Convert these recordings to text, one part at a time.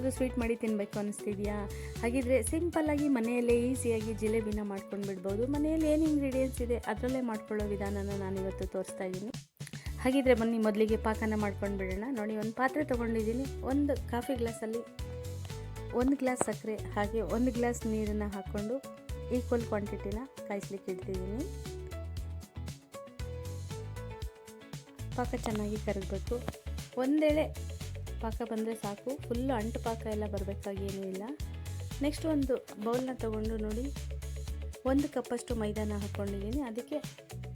ಏನಾದರೂ ಸ್ವೀಟ್ ಮಾಡಿ ತಿನ್ನಬೇಕು ಅನ್ನಿಸ್ತಿದೆಯಾ? ಹಾಗಿದ್ರೆ ಸಿಂಪಲ್ಲಾಗಿ ಮನೆಯಲ್ಲೇ ಈಸಿಯಾಗಿ ಜಿಲೇಬಿನ ಮಾಡ್ಕೊಂಡು ಬಿಡ್ಬೋದು. ಮನೆಯಲ್ಲಿ ಏನು ಇಂಗ್ರೀಡಿಯೆಂಟ್ಸ್ ಇದೆ ಅದರಲ್ಲೇ ಮಾಡ್ಕೊಳ್ಳೋ ವಿಧಾನನ ನಾನಿವತ್ತು ತೋರಿಸ್ತಾ ಇದ್ದೀನಿ. ಹಾಗಿದ್ರೆ ಬನ್ನಿ ಮೊದಲಿಗೆ ಪಾಕನ ಮಾಡ್ಕೊಂಡು ಬಿಡೋಣ. ನೋಡಿ, ಒಂದು ಪಾತ್ರೆ ತೊಗೊಂಡಿದ್ದೀನಿ. ಒಂದು ಕಾಫಿ ಗ್ಲಾಸಲ್ಲಿ 1 ಗ್ಲಾಸ್ ಸಕ್ಕರೆ ಹಾಗೆ 1 ಗ್ಲಾಸ್ ನೀರನ್ನು ಹಾಕ್ಕೊಂಡು ಈಕ್ವಲ್ ಕ್ವಾಂಟಿಟಿನ ಕಾಯಿಸ್ಲಿಕ್ಕೆ ಇಡ್ತಿದ್ದೀನಿ. ಪಾಕ ಚೆನ್ನಾಗಿ ಕರಗಬೇಕು. ಒಂದೇಳೆ ಪಾಕ ಬಂದರೆ ಸಾಕು, ಫುಲ್ಲು ಅಂಟು ಪಾಕ ಎಲ್ಲ ಬರಬೇಕಾಗೇನೂ ಇಲ್ಲ. ನೆಕ್ಸ್ಟ್ ಒಂದು ಬೌಲ್ನ ತೊಗೊಂಡು ನೋಡಿ, 1 ಕಪ್ಪಷ್ಟು ಮೈದಾನ ಹಾಕ್ಕೊಂಡಿದ್ದೀನಿ. ಅದಕ್ಕೆ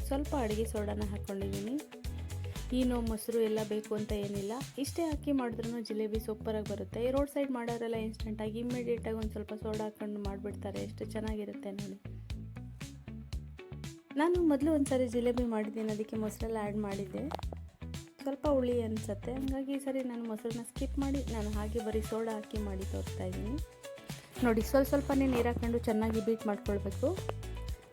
ಸ್ವಲ್ಪ ಅಡುಗೆ ಸೋಡಾನ ಹಾಕ್ಕೊಂಡಿದ್ದೀನಿ. ಈನೋ ಮೊಸರು ಎಲ್ಲ ಬೇಕು ಅಂತ ಏನಿಲ್ಲ, ಇಷ್ಟೇ ಹಾಕಿ ಮಾಡಿದ್ರೂ ಜಿಲೇಬಿ ಸೂಪರಾಗಿ ಬರುತ್ತೆ. ಈ ರೋಡ್ ಸೈಡ್ ಮಾಡೋರೆಲ್ಲ ಇನ್ಸ್ಟೆಂಟಾಗಿ ಇಮ್ಮಿಡಿಯೇಟಾಗಿ ಒಂದು ಸ್ವಲ್ಪ ಸೋಡಾ ಹಾಕ್ಕೊಂಡು ಮಾಡಿಬಿಡ್ತಾರೆ, ಎಷ್ಟು ಚೆನ್ನಾಗಿರುತ್ತೆ ನೋಡಿ. ನಾನು ಮೊದಲು ಒಂದು ಸಾರಿ ಜಿಲೇಬಿ ಮಾಡಿದ್ದೀನಿ, ಅದಕ್ಕೆ ಮೊಸರೆಲ್ಲ ಆ್ಯಡ್ ಮಾಡಿದ್ದೆ. ಸ್ವಲ್ಪ ಹುಳಿ ಅನಿಸುತ್ತೆ, ಹಾಗಾಗಿ ಈ ಸರಿ ನಾನು ಮೊಸರನ್ನ ಸ್ಕಿಪ್ ಮಾಡಿ ನಾನು ಹಾಗೆ ಬರೀ ಸೋಡಾ ಹಾಕಿ ಮಾಡಿ ತೋರಿಸ್ತಾ ಇದ್ದೀನಿ. ನೋಡಿ, ಸ್ವಲ್ಪನೇ ನೀರು ಹಾಕ್ಕೊಂಡು ಚೆನ್ನಾಗಿ ಬೀಟ್ ಮಾಡ್ಕೊಳ್ಬೇಕು.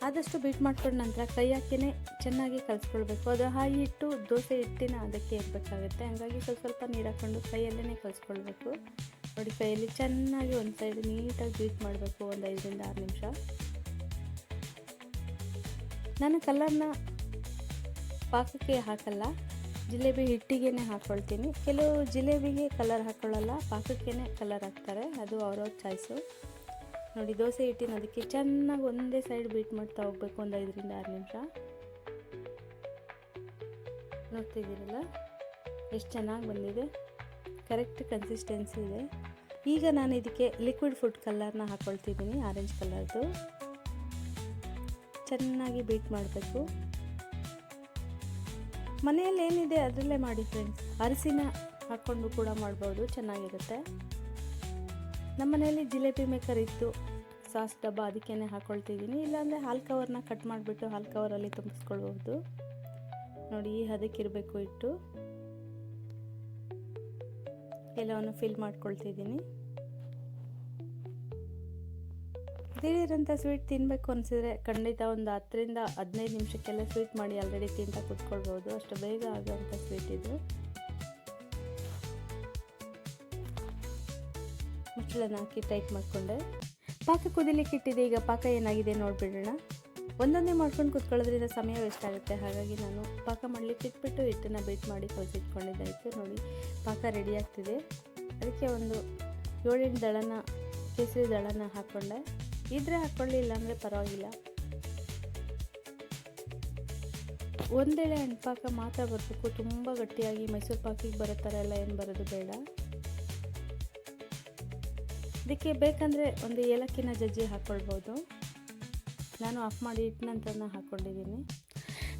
ಆದಷ್ಟು ಬೀಟ್ ಮಾಡ್ಕೊಂಡ ನಂತರ ಕೈ ಹಾಕಿನೇ ಚೆನ್ನಾಗಿ ಕಲಿಸ್ಕೊಳ್ಬೇಕು. ಅದು ಹಾಯಿ ಹಿಟ್ಟು ದೋಸೆ ಹಿಟ್ಟಿನ ಅದಕ್ಕೆ ಇರಬೇಕಾಗುತ್ತೆ, ಹಾಗಾಗಿ ಸ್ವಲ್ಪ ನೀರು ಹಾಕ್ಕೊಂಡು ಕೈಯಲ್ಲೇ ಕಲಿಸ್ಕೊಳ್ಬೇಕು. ನೋಡಿ, ಕೈಯಲ್ಲಿ ಚೆನ್ನಾಗಿ ಒಂದು ಸೈಡ್ ನೀಟಾಗಿ ಬೀಟ್ ಮಾಡಬೇಕು, ಒಂದು 5 ರಿಂದ 6 ನಿಮಿಷ. ನಾನು ಕಲರ್ನ ಪಾಕಕ್ಕೆ ಹಾಕಲ್ಲ, ಜಿಲೇಬಿ ಹಿಟ್ಟಿಗೆ ಹಾಕ್ಕೊಳ್ತೀನಿ. ಕೆಲವು ಜಿಲೇಬಿಗೆ ಕಲರ್ ಹಾಕ್ಕೊಳ್ಳಲ್ಲ, ಪಾಕಕ್ಕೇ ಕಲರ್ ಹಾಕ್ತಾರೆ, ಅದು ಅವ್ರವ್ರ ಚಾಯ್ಸು. ನೋಡಿ, ದೋಸೆ ಹಿಟ್ಟಿನ ಅದಕ್ಕೆ ಚೆನ್ನಾಗಿ ಒಂದೇ ಸೈಡ್ ಬೀಟ್ ಮಾಡ್ತಾ ಹೋಗ್ಬೇಕು, ಒಂದು 5 ರಿಂದ 6 ನಿಮಿಷ. ನೋಡ್ತಿದ್ದೀರಲ್ಲ ಎಷ್ಟು ಚೆನ್ನಾಗಿ ಬಂದಿದೆ, ಕರೆಕ್ಟ್ ಕನ್ಸಿಸ್ಟೆನ್ಸಿ ಇದೆ. ಈಗ ನಾನು ಇದಕ್ಕೆ ಲಿಕ್ವಿಡ್ ಫುಡ್ ಕಲರ್ನ ಹಾಕ್ಕೊಳ್ತಿದ್ದೀನಿ, ಆರೆಂಜ್ ಕಲರ್ದು. ಚೆನ್ನಾಗಿ ಬೀಟ್ ಮಾಡಬೇಕು. ಮನೆಯಲ್ಲಿ ಏನಿದೆ ಅದರಲ್ಲೇ ಮಾಡಿ ಫ್ರೆಂಡ್ಸ್. ಅರಿಸಿನ ಹಾಕ್ಕೊಂಡು ಕೂಡ ಮಾಡ್ಬೋದು, ಚೆನ್ನಾಗಿರುತ್ತೆ. ನಮ್ಮ ಮನೆಯಲ್ಲಿ ಜಿಲೇಬಿ ಮೇಕರ್ ಇತ್ತು, ಸಾಸ್ ಡಬ್ಬ, ಅದಕ್ಕೇ ಹಾಕ್ಕೊಳ್ತಿದ್ದೀನಿ. ಇಲ್ಲಾಂದರೆ ಹಾಲು ಕವರ್ನ ಕಟ್ ಮಾಡಿಬಿಟ್ಟು ಹಾಲು ಕವರಲ್ಲಿ ತುಂಬಿಸ್ಕೊಳ್ಬೋದು. ನೋಡಿ, ಈ ಹದಕ್ಕಿರಬೇಕು ಇಟ್ಟು ಎಲ್ಲವನ್ನು ಫಿಲ್ ಮಾಡ್ಕೊಳ್ತಿದ್ದೀನಿ. ದಿಢೀರಂತ ಸ್ವೀಟ್ ತಿನ್ನಬೇಕು ಅನಿಸಿದ್ರೆ ಖಂಡಿತ ಒಂದು 10 ರಿಂದ 15 ನಿಮಿಷಕ್ಕೆಲ್ಲ ಸ್ವೀಟ್ ಮಾಡಿ ಆಲ್ರೆಡಿ ತಿಂತ ಕೂತ್ಕೊಳ್ಬೋದು, ಅಷ್ಟು ಬೇಗ ಆಗೋವಂಥ ಸ್ವೀಟ್ ಇದು. ಮುಚ್ಚಳನ ಹಾಕಿ ಟೈಟ್ ಮಾಡಿಕೊಂಡೆ. ಪಾಕ ಕುದಿಲಿಕ್ಕೆ ಇಟ್ಟಿದೆ. ಈಗ ಪಾಕ ಏನಾಗಿದೆ ನೋಡಿಬಿಡೋಣ. ಒಂದೊಂದೇ ಮಾಡ್ಕೊಂಡು ಕೂತ್ಕೊಳ್ಳೋದ್ರಿಂದ ಸಮಯ ವೇಸ್ಟ್ ಆಗುತ್ತೆ, ಹಾಗಾಗಿ ನಾನು ಪಾಕ ಮಾಡಲಿಕ್ಕೆ ಇಟ್ಬಿಟ್ಟು ಹಿಟ್ಟನ್ನು ಬೀಟ್ ಮಾಡಿ ಕಲಿಸಿಟ್ಕೊಂಡಿದ್ದಾಯಿತು. ನೋಡಿ, ಪಾಕ ರೆಡಿ ಆಗ್ತಿದೆ. ಅದಕ್ಕೆ ಒಂದು 7-8 ದಳನ ಕೇಸರಿ ದಳನ ಹಾಕ್ಕೊಂಡೆ. ಇದ್ರೆ ಹಾಕ್ಕೊಳ್ಳಿ, ಇಲ್ಲಾಂದರೆ ಪರವಾಗಿಲ್ಲ. ಒಂದೇಳೆ ಹಣ್ಣು ಮಾತ್ರ ಬರಬೇಕು, ತುಂಬ ಗಟ್ಟಿಯಾಗಿ ಮೈಸೂರು ಪಾಕಿಗೆ ಬರೋ ಥರ ಎಲ್ಲ ಏನು ಬರೋದು ಬೇಡ. ಇದಕ್ಕೆ ಬೇಕಂದರೆ ಒಂದು ಏಲಕ್ಕಿನ ಜಜ್ಜಿ ಹಾಕ್ಕೊಳ್ಬೋದು. ನಾನು ಆಫ್ ಮಾಡಿ ಇಟ್ಟ ನಂತರ ಹಾಕ್ಕೊಂಡಿದ್ದೀನಿ.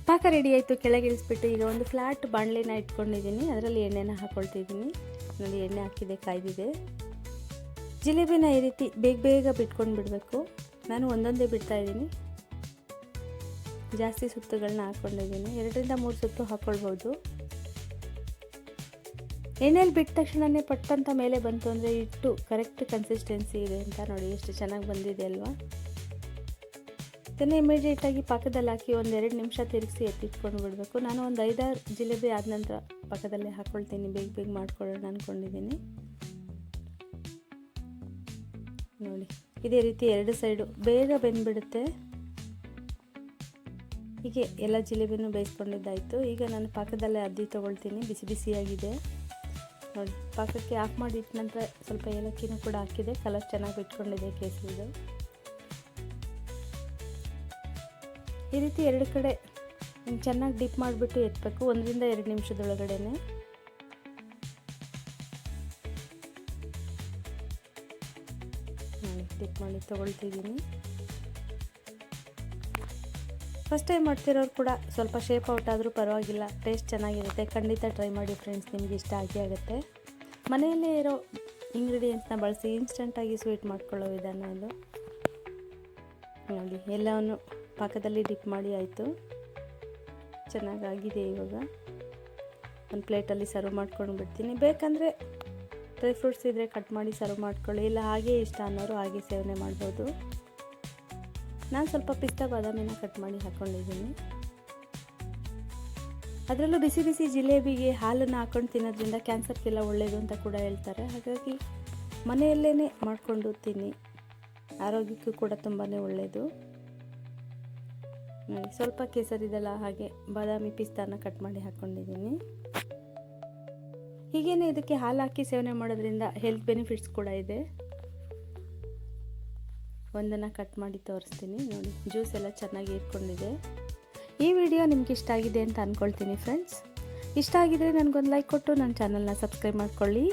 ಪಾಕ ರೆಡಿ ಆಯಿತು. ಕೆಳಗೆ ಇಳಿಸ್ಬಿಟ್ಟು ಈಗ ಒಂದು ಫ್ಲ್ಯಾಟ್ ಬಾಣಲೆನ ಇಟ್ಕೊಂಡಿದ್ದೀನಿ, ಅದರಲ್ಲಿ ಎಣ್ಣೆನ ಹಾಕ್ಕೊಳ್ತಿದ್ದೀನಿ. ನೋಡಿ, ಎಣ್ಣೆ ಹಾಕಿದೆ, ಕಾಯ್ದಿದೆ. ಜಿಲೇಬಿನ ಈ ರೀತಿ ಬೇಗ ಬಿಟ್ಕೊಂಡು ಬಿಡಬೇಕು. ನಾನು ಒಂದೊಂದೇ ಬಿಡ್ತಾಯಿದ್ದೀನಿ, ಜಾಸ್ತಿ ಸುತ್ತುಗಳನ್ನ ಹಾಕ್ಕೊಂಡಿದ್ದೀನಿ. 2 ರಿಂದ 3 ಸುತ್ತು ಹಾಕ್ಕೊಳ್ಬೋದು. ಎಣ್ಣೆಯಲ್ಲಿ ಬಿಟ್ಟ ತಕ್ಷಣವೇ ಪಟ್ಟಂತ ಮೇಲೆ ಬಂತು ಅಂದರೆ ಇಟ್ಟು ಕರೆಕ್ಟ್ ಕನ್ಸಿಸ್ಟೆನ್ಸಿ ಇದೆ ಅಂತ. ನೋಡಿ, ಎಷ್ಟು ಚೆನ್ನಾಗಿ ಬಂದಿದೆ ಅಲ್ವಾ? ಇದನ್ನು ಇಮಿಡಿಯೇಟಾಗಿ ಪಾಕದಲ್ಲಿ ಹಾಕಿ ಒಂದು 2 ನಿಮಿಷ ತಿರುಗಿಸಿ ಎತ್ತಿಟ್ಕೊಂಡು ಬಿಡಬೇಕು. ನಾನು ಒಂದು 5-6 ಜಿಲೇಬಿ ಆದ ನಂತರ ಪಾಕದಲ್ಲೇ ಹಾಕ್ಕೊಳ್ತೀನಿ, ಬೇಗ ಮಾಡ್ಕೊಳ್ಳೋಣ ಅಂದ್ಕೊಂಡಿದ್ದೀನಿ. ನೋಡಿ, ಇದೇ ರೀತಿ 2 ಸೈಡು ಬೇಗ ಬೆಂದ್ಬಿಡುತ್ತೆ. ಹೀಗೆ ಎಲ್ಲ ಜಿಲೇಬಿನೂ ಬೇಯಿಸ್ಕೊಂಡಿದ್ದಾಯಿತು. ಈಗ ನಾನು ಪಾಕದಲ್ಲೇ ಅದ್ದಿ ತೊಗೊಳ್ತೀನಿ, ಬಿಸಿಯಾಗಿದೆ. ನೋಡಿ, ಪಾಕಕ್ಕೆ ಆಫ್ ಮಾಡಿ ಇಟ್ಟ ನಂತರ ಸ್ವಲ್ಪ ಏಲಕ್ಕಿನೂ ಕೂಡ ಹಾಕಿದೆ, ಕಲರ್ ಚೆನ್ನಾಗಿ ಬಿಟ್ಕೊಂಡಿದೆ ಕೇಸರಿದು. ಈ ರೀತಿ 2 ಕಡೆ ಚೆನ್ನಾಗಿ ಡಿಪ್ ಮಾಡಿಬಿಟ್ಟು ಎತ್ತಬೇಕು, 1 ರಿಂದ 2 ನಿಮಿಷದೊಳಗಡೆ. ಡಿಪ್ ಮಾಡಿ ತೊಗೊಳ್ತಿದ್ದೀನಿ. ಫಸ್ಟ್ ಟೈಮ್ ಮಾಡ್ತಿರೋರು ಕೂಡ ಸ್ವಲ್ಪ ಶೇಪ್ ಔಟ್ ಆದರೂ ಪರವಾಗಿಲ್ಲ, ಟೇಸ್ಟ್ ಚೆನ್ನಾಗಿರುತ್ತೆ. ಖಂಡಿತ ಟ್ರೈ ಮಾಡಿ ಫ್ರೆಂಡ್ಸ್, ನಿಮಗೆ ಇಷ್ಟ ಆಗುತ್ತೆ. ಮನೆಯಲ್ಲೇ ಇರೋ ಇಂಗ್ರೀಡಿಯೆಂಟ್ಸ್ನ ಬಳಸಿ ಇನ್ಸ್ಟೆಂಟಾಗಿ ಸ್ವೀಟ್ ಮಾಡ್ಕೊಳ್ಳೋ ವಿಧಾನ ಇದು. ನೋಡಿ, ಎಲ್ಲವನ್ನು ಪಾಕದಲ್ಲಿ ಡಿಪ್ ಮಾಡಿ ಆಯಿತು, ಚೆನ್ನಾಗಾಗಿದೆ. ಇವಾಗ ಒಂದು ಪ್ಲೇಟಲ್ಲಿ ಸರ್ವ್ ಮಾಡ್ಕೊಂಡು ಬಿಡ್ತೀನಿ. ಬೇಕಂದರೆ ಡ್ರೈ ಫ್ರೂಟ್ಸ್ ಇದ್ದರೆ ಕಟ್ ಮಾಡಿ ಸರ್ವ್ ಮಾಡ್ಕೊಳ್ಳಿ, ಇಲ್ಲ ಹಾಗೆ ಇಷ್ಟ ಅನ್ನೋರು ಹಾಗೆ ಸೇವನೆ ಮಾಡ್ಬೋದು. ನಾನು ಸ್ವಲ್ಪ ಪಿಸ್ತಾ ಬಾದಾಮಿನ ಕಟ್ ಮಾಡಿ ಹಾಕ್ಕೊಂಡಿದ್ದೀನಿ. ಅದರಲ್ಲೂ ಬಿಸಿ ಬಿಸಿ ಜಿಲೇಬಿಗೆ ಹಾಲನ್ನು ಹಾಕ್ಕೊಂಡು ತಿನ್ನೋದ್ರಿಂದ ಕ್ಯಾನ್ಸರ್ಗೆಲ್ಲ ಒಳ್ಳೆಯದು ಅಂತ ಕೂಡ ಹೇಳ್ತಾರೆ. ಹಾಗಾಗಿ ಮನೆಯಲ್ಲೇ ಮಾಡಿಕೊಂಡು ತಿನ್ನಿ, ಆರೋಗ್ಯಕ್ಕೂ ಕೂಡ ತುಂಬಾ ಒಳ್ಳೆಯದು. ನೋಡಿ, ಸ್ವಲ್ಪ ಕೇಸರಿದೆಲ್ಲ ಹಾಗೆ ಬಾದಾಮಿ ಪಿಸ್ತಾನ ಕಟ್ ಮಾಡಿ ಹಾಕ್ಕೊಂಡಿದ್ದೀನಿ. ಹೀಗೇನೆ ಇದಕ್ಕೆ ಹಾಲು ಹಾಕಿ ಸೇವನೆ ಮಾಡೋದ್ರಿಂದ ಹೆಲ್ತ್ ಬೆನಿಫಿಟ್ಸ್ ಕೂಡ ಇದೆ. ಒಂದನ್ನು ಕಟ್ ಮಾಡಿ ತೋರಿಸ್ತೀನಿ. ನೋಡಿ, ಜ್ಯೂಸ್ ಎಲ್ಲ ಚೆನ್ನಾಗಿ ಇಟ್ಕೊಂಡಿದೆ. ಈ ವಿಡಿಯೋ ನಿಮ್ಗೆ ಇಷ್ಟ ಆಗಿದೆ ಅಂತ ಅಂದ್ಕೊಳ್ತೀನಿ ಫ್ರೆಂಡ್ಸ್. ಇಷ್ಟ ಆಗಿದ್ರೆ ನನಗೊಂದು ಲೈಕ್ ಕೊಟ್ಟು ನನ್ನ ಚಾನಲ್ನ ಸಬ್ಸ್ಕ್ರೈಬ್ ಮಾಡ್ಕೊಳ್ಳಿ.